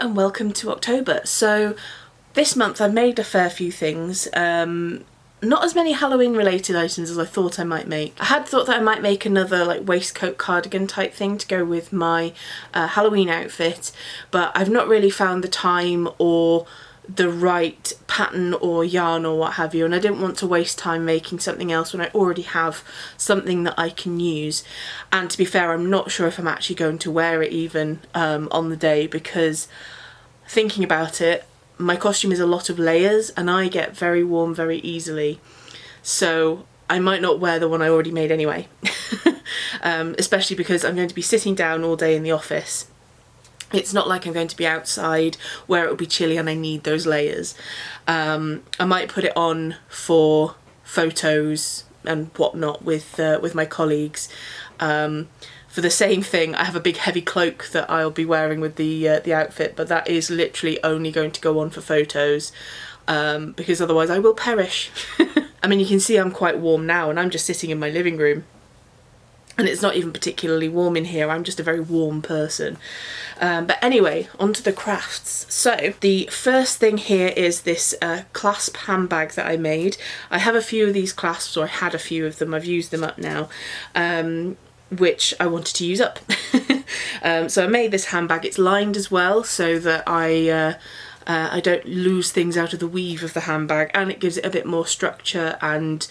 and welcome to October. So this month I've made a fair few things, not as many Halloween related items as I thought I might make. I had thought that I might make another like waistcoat cardigan type thing to go with my Halloween outfit, but I've not really found the time or the right pattern or yarn or what have you, and I didn't want to waste time making something else when I already have something that I can use. And to be fair, I'm not sure if I'm actually going to wear it even on the day, because thinking about it, my costume is a lot of layers and I get very warm very easily, so I might not wear the one I already made anyway. Especially because I'm going to be sitting down all day in the office. It's not like I'm going to be outside where it will be chilly and I need those layers. I might put it on for photos and whatnot with my colleagues. For the same thing, I have a big heavy cloak that I'll be wearing with the outfit, but that is literally only going to go on for photos, because otherwise I will perish. I mean, you can see I'm quite warm now and I'm just sitting in my living room. And it's not even particularly warm in here, I'm just a very warm person. But anyway, onto the crafts. So the first thing here is this clasp handbag that I made. I have a few of these clasps, or I had a few of them, I've used them up now, which I wanted to use up. So I made this handbag. It's lined as well so that I don't lose things out of the weave of the handbag, and it gives it a bit more structure and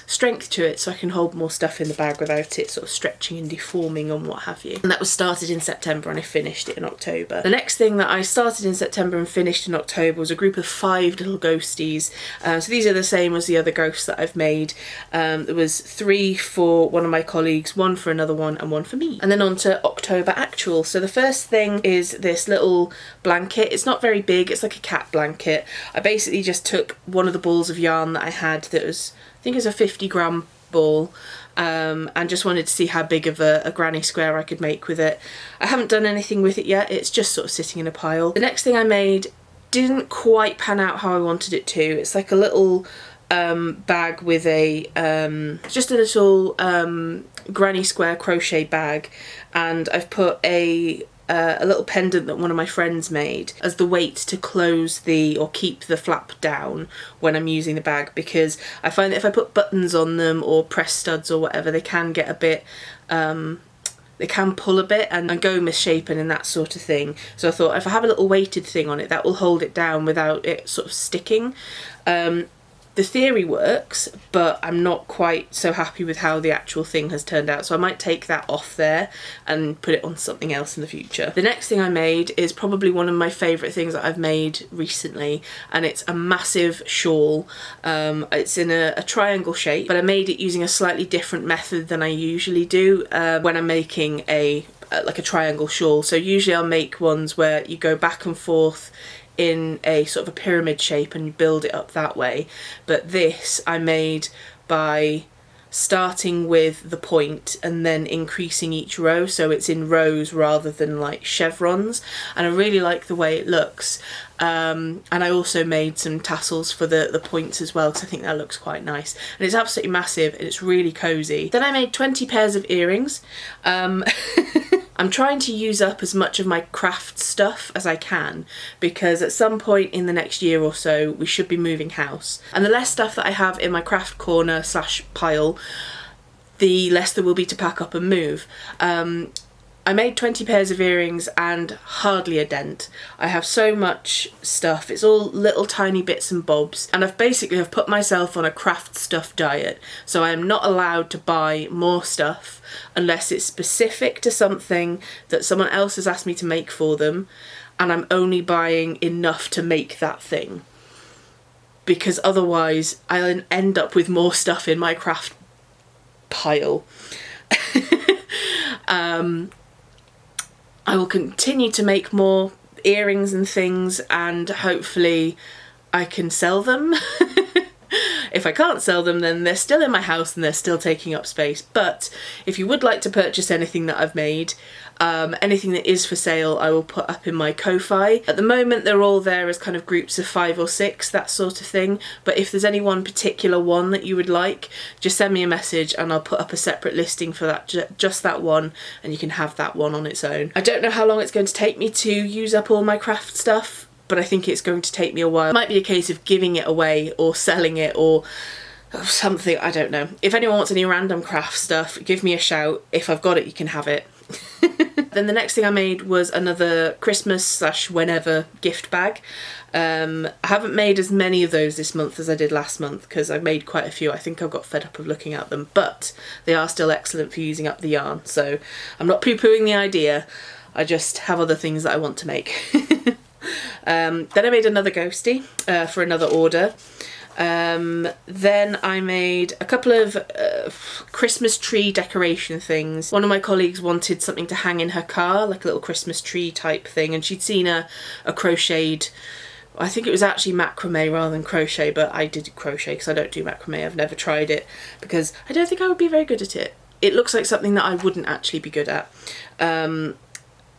strength to it, so I can hold more stuff in the bag without it sort of stretching and deforming and what have you. And that was started in September and I finished it in October. The next thing that I started in September and finished in October was a group of 5 little ghosties. So these are the same as the other ghosts that I've made. There was 3 for one of my colleagues, 1 for another one, and 1 for me. And then on to October actual. So the first thing is this little blanket. It's not very big, it's like a cat blanket. I basically just took one of the balls of yarn that I had that was, I think it was a 50-gram ball, and just wanted to see how big of a granny square I could make with it. I haven't done anything with it yet, it's just sort of sitting in a pile. The next thing I made didn't quite pan out how I wanted it to. It's like a little bag with a, just a little granny square crochet bag, and I've put a little pendant that one of my friends made as the weight to close or keep the flap down when I'm using the bag, because I find that if I put buttons on them or press studs or whatever, they can get a bit, they can pull a bit and go misshapen and that sort of thing. So I thought if I have a little weighted thing on it, that will hold it down without it sort of sticking. The theory works, but I'm not quite so happy with how the actual thing has turned out, so I might take that off there and put it on something else in the future. The next thing I made is probably one of my favourite things that I've made recently, and it's a massive shawl. It's in a triangle shape, but I made it using a slightly different method than I usually do when I'm making like a triangle shawl. So usually I'll make ones where you go back and forth in a sort of a pyramid shape and you build it up that way, but this I made by starting with the point and then increasing each row, so it's in rows rather than like chevrons, and I really like the way it looks. And I also made some tassels for the points as well, because I think that looks quite nice, and it's absolutely massive and it's really cozy. Then I made 20 pairs of earrings. I'm trying to use up as much of my craft stuff as I can, because at some point in the next year or so we should be moving house, and the less stuff that I have in my craft corner / pile, the less there will be to pack up and move. I made 20 pairs of earrings and hardly a dent. I have so much stuff, it's all little tiny bits and bobs, and I've put myself on a craft stuff diet, so I am not allowed to buy more stuff unless it's specific to something that someone else has asked me to make for them, and I'm only buying enough to make that thing, because otherwise I'll end up with more stuff in my craft pile. I will continue to make more earrings and things, and hopefully I can sell them. If I can't sell them, then they're still in my house and they're still taking up space. But if you would like to purchase anything that I've made, anything that is for sale, I will put up in my Ko-Fi. At the moment they're all there as kind of groups of 5 or 6, that sort of thing, but if there's any one particular one that you would like, just send me a message and I'll put up a separate listing for that, just that one, and you can have that one on its own. I don't know how long it's going to take me to use up all my craft stuff, but I think it's going to take me a while. It might be a case of giving it away or selling it or something, I don't know. If anyone wants any random craft stuff, give me a shout. If I've got it, you can have it. Then the next thing I made was another Christmas / whenever gift bag. I haven't made as many of those this month as I did last month because I've made quite a few. I think I've got fed up of looking at them, but they are still excellent for using up the yarn, so I'm not poo-pooing the idea. I just have other things that I want to make. Then I made another ghostie for another order. Then I made a couple of Christmas tree decoration things. One of my colleagues wanted something to hang in her car, like a little Christmas tree type thing, and she'd seen a crocheted, I think it was actually macrame rather than crochet, but I did crochet because I don't do macrame. I've never tried it because I don't think I would be very good at it. It looks like something that I wouldn't actually be good at.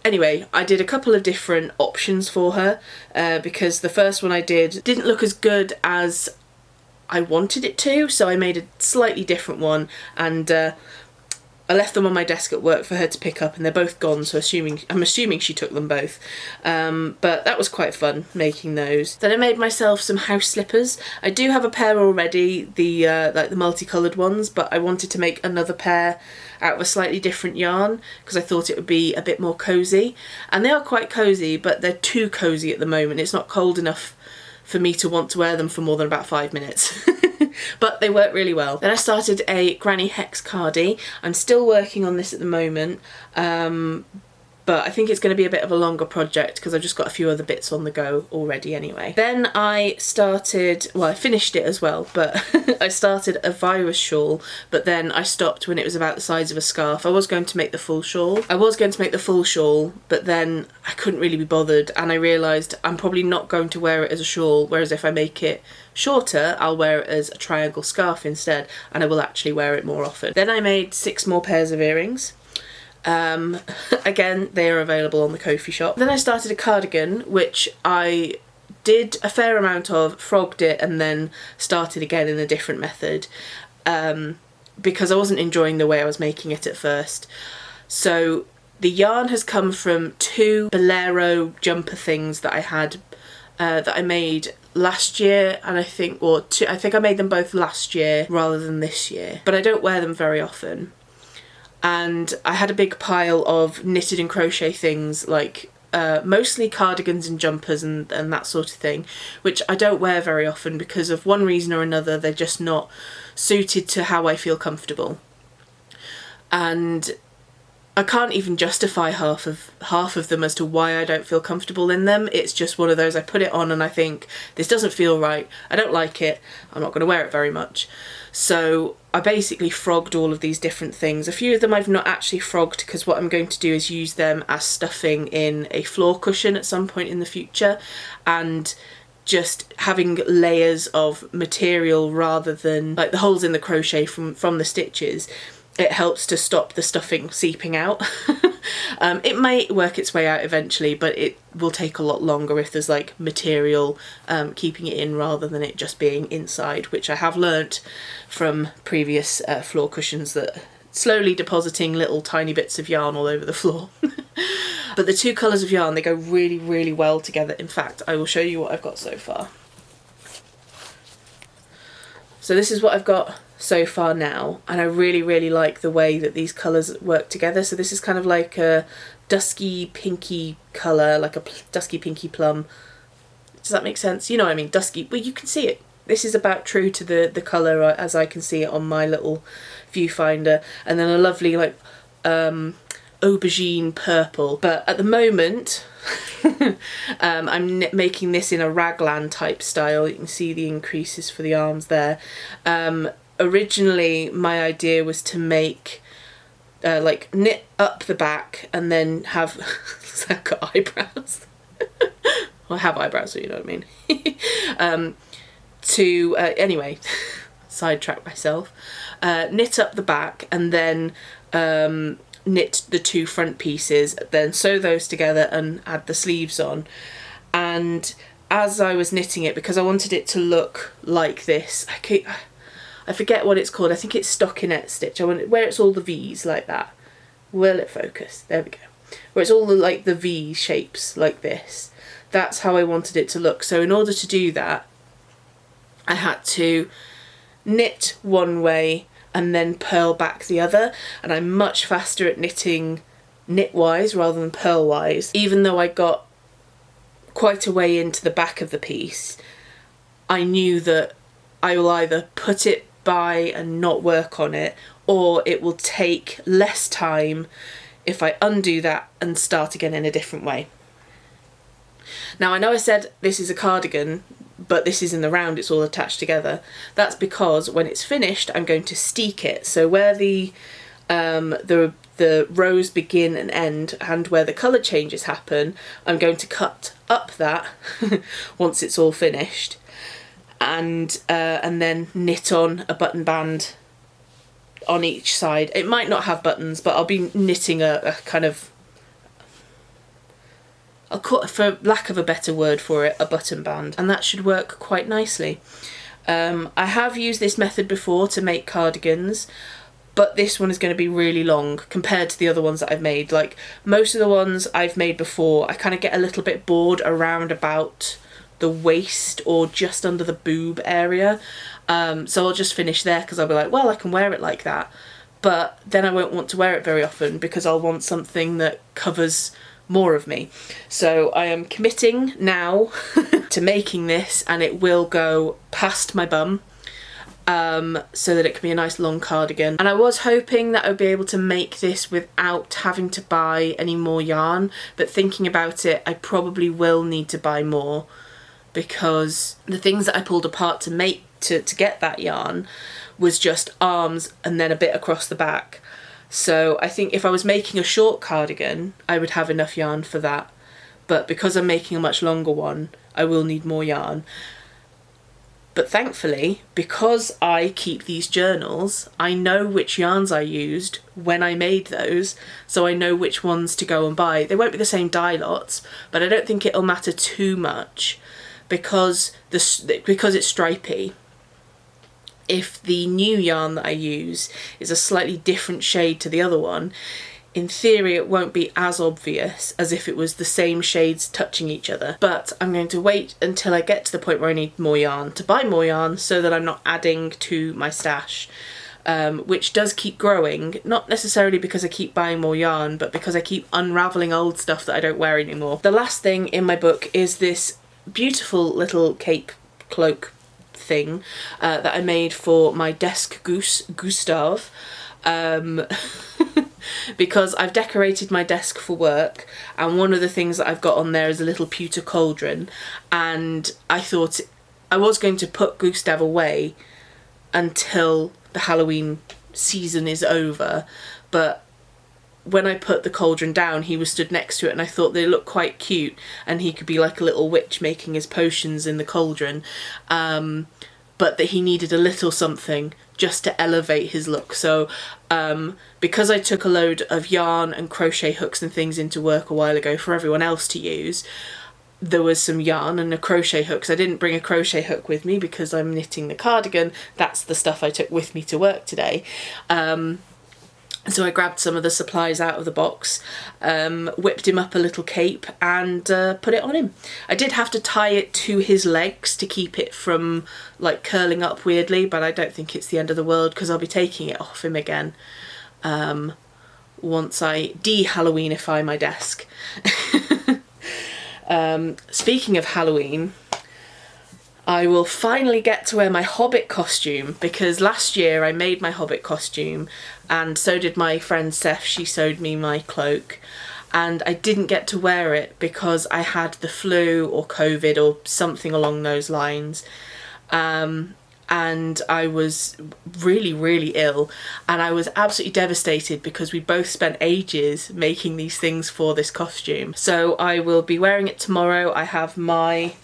Anyway, I did a couple of different options for her because the first one I did didn't look as good as I wanted it to, so I made a slightly different one, and I left them on my desk at work for her to pick up, and they're both gone, so I'm assuming she took them both. But that was quite fun making those. Then I made myself some house slippers. I do have a pair already, the like the multicoloured ones, but I wanted to make another pair out of a slightly different yarn because I thought it would be a bit more cosy. And they are quite cosy, but they're too cosy at the moment. It's not cold enough for me to want to wear them for more than about 5 minutes. But they work really well. Then I started a granny hex cardie. I'm still working on this at the moment, but I think it's going to be a bit of a longer project because I've just got a few other bits on the go already anyway. Then I started, well, I finished it as well, but I started a virus shawl, but then I stopped when it was about the size of a scarf. I was going to make the full shawl. But then I couldn't really be bothered, and I realised I'm probably not going to wear it as a shawl, whereas if I make it shorter, I'll wear it as a triangle scarf instead, and I will actually wear it more often. Then I made 6 more pairs of earrings. Again, they are available on the Ko-fi shop. Then I started a cardigan, which I did a fair amount of, frogged it, and then started again in a different method because I wasn't enjoying the way I was making it at first. So the yarn has come from 2 bolero jumper things that I had that I made last year, and I think I made them both last year rather than this year, but I don't wear them very often. And I had a big pile of knitted and crochet things, like mostly cardigans and jumpers and that sort of thing, which I don't wear very often because of one reason or another. They're just not suited to how I feel comfortable, and I can't even justify half of them as to why I don't feel comfortable in them. It's just one of those, I put it on and I think, this doesn't feel right, I don't like it, I'm not going to wear it very much. So I basically frogged all of these different things. A few of them I've not actually frogged because what I'm going to do is use them as stuffing in a floor cushion at some point in the future, and just having layers of material rather than like the holes in the crochet from the stitches. It helps to stop the stuffing seeping out. It might work its way out eventually, but it will take a lot longer if there's like material keeping it in rather than it just being inside, which I have learnt from previous floor cushions, that slowly depositing little tiny bits of yarn all over the floor. But the 2 colours of yarn, they go really, really well together. In fact, I will show you what I've got so far. So this is what I've got so far now, and I really, really like the way that these colours work together. So this is kind of like a dusky pinky colour, like a dusky pinky plum. Does that make sense? You know what I mean, dusky, well, you can see it. This is about true to the colour as I can see it on my little viewfinder. And then a lovely like aubergine purple. But at the moment I'm making this in a raglan type style. You can see the increases for the arms there. Originally my idea was to make like knit up the back and then have I've got eyebrows. Well, I have eyebrows, so you know what I mean. to, anyway, sidetrack myself, knit up the back and then knit the 2 front pieces, then sew those together and add the sleeves on. And as I was knitting it, because I wanted it to look like this, I forget what it's called, I think it's stockinette stitch, where it's all the V's like that. Will it focus? There we go. Where it's all the V shapes like this. That's how I wanted it to look. So in order to do that, I had to knit one way and then purl back the other, and I'm much faster at knitting knitwise rather than purlwise. Even though I got quite a way into the back of the piece, I knew that I will either put it by and not work on it, or it will take less time if I undo that and start again in a different way. Now I know I said this is a cardigan, but this is in the round, it's all attached together. That's because when it's finished, I'm going to steek it. So where the rows begin and end, and where the colour changes happen, I'm going to cut up that once it's all finished, and then knit on a button band on each side. It might not have buttons, but I'll be knitting a kind of, I'll call it, for lack of a better word for it, a button band, and that should work quite nicely. I have used this method before to make cardigans, but this one is going to be really long compared to the other ones that I've made. Like most of the ones I've made before, I kind of get a little bit bored around about the waist or just under the boob area. So I'll just finish there because I'll be like, well, I can wear it like that. But then I won't want to wear it very often because I'll want something that covers more of me. So I am committing now to making this, and it will go past my bum, so that it can be a nice long cardigan. And I was hoping that I would be able to make this without having to buy any more yarn, but thinking about it, I probably will need to buy more, because the things that I pulled apart to make to get that yarn was just arms and then a bit across the back. So I think if I was making a short cardigan, I would have enough yarn for that. But because I'm making a much longer one, I will need more yarn. But thankfully, because I keep these journals, I know which yarns I used when I made those, so I know which ones to go and buy. They won't be the same dye lots, but I don't think it'll matter too much because it's stripy. If the new yarn that I use is a slightly different shade to the other one, in theory it won't be as obvious as if it was the same shades touching each other. But I'm going to wait until I get to the point where I need more yarn to buy more yarn, so that I'm not adding to my stash, which does keep growing, not necessarily because I keep buying more yarn, but because I keep unravelling old stuff that I don't wear anymore. The last thing in my book is this beautiful little cape cloak thing that I made for my desk goose, Gustav, because I've decorated my desk for work, and one of the things that I've got on there is a little pewter cauldron, and I thought I was going to put Gustav away until the Halloween season is over, but when I put the cauldron down, he was stood next to it, and I thought they looked quite cute, and he could be like a little witch making his potions in the cauldron, but that he needed a little something just to elevate his look. So because I took a load of yarn and crochet hooks and things into work a while ago for everyone else to use, there was some yarn and a crochet hook. So I didn't bring a crochet hook with me because I'm knitting the cardigan. That's the stuff I took with me to work today. So I grabbed some of the supplies out of the box, whipped him up a little cape and put it on him. I did have to tie it to his legs to keep it from like curling up weirdly, but I don't think it's the end of the world because I'll be taking it off him again once I de-Halloweenify my desk. Speaking of Halloween, I will finally get to wear my Hobbit costume, because last year I made my Hobbit costume and so did my friend Seth. She sewed me my cloak, and I didn't get to wear it because I had the flu or COVID or something along those lines, and I was really, really ill, and I was absolutely devastated because we both spent ages making these things for this costume. So I will be wearing it tomorrow. I have my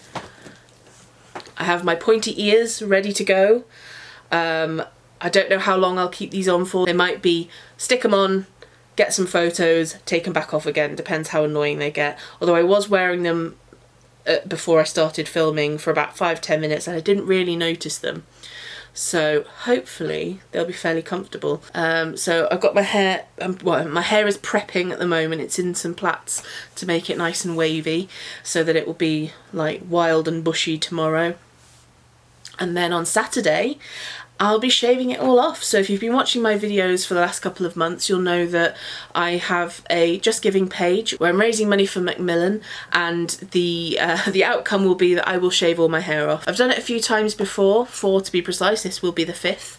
I have my pointy ears ready to go. I don't know how long I'll keep these on for. They might be stick them on, get some photos, take them back off again, depends how annoying they get. Although I was wearing them before I started filming for about 5-10 minutes and I didn't really notice them. So hopefully they'll be fairly comfortable. So I've got my hair, well, my hair is prepping at the moment. It's in some plaits to make it nice and wavy so that it will be like wild and bushy tomorrow. And then on Saturday, I'll be shaving it all off. So if you've been watching my videos for the last couple of months, you'll know that I have a Just Giving page where I'm raising money for Macmillan, and the outcome will be that I will shave all my hair off. I've done it a few times before, 4 to be precise. This will be the 5th.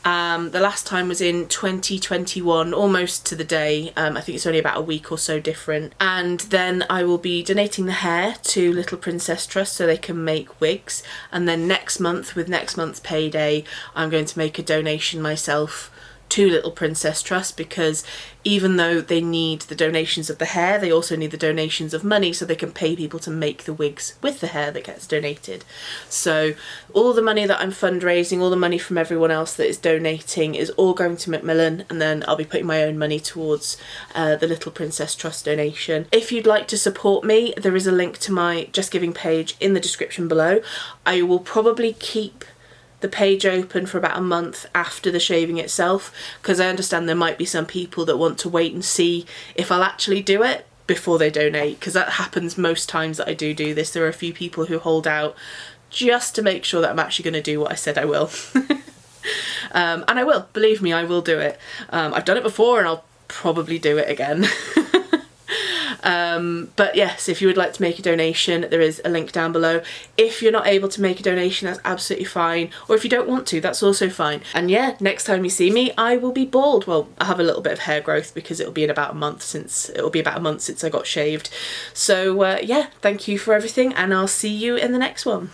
The last time was in 2021, almost to the day. I think it's only about a week or so different. And then I will be donating the hair to Little Princess Trust so they can make wigs. And then next month, with next month's payday, I'm going to make a donation myself to Little Princess Trust, because even though they need the donations of the hair, they also need the donations of money so they can pay people to make the wigs with the hair that gets donated. So all the money that I'm fundraising, all the money from everyone else that is donating is all going to Macmillan, and then I'll be putting my own money towards the Little Princess Trust donation. If you'd like to support me, there is a link to my Just Giving page in the description below. I will probably keep the page open for about a month after the shaving itself, because I understand there might be some people that want to wait and see if I'll actually do it before they donate, because that happens most times that I do this. There are a few people who hold out just to make sure that I'm actually going to do what I said I will. And I will, believe me, I will do it. I've done it before and I'll probably do it again. But yes, if you would like to make a donation, there is a link down below. If you're not able to make a donation, that's absolutely fine. Or if you don't want to, that's also fine. And yeah, next time you see me, I will be bald. Well, I have a little bit of hair growth because it'll be about a month since I got shaved. So yeah, thank you for everything, and I'll see you in the next one.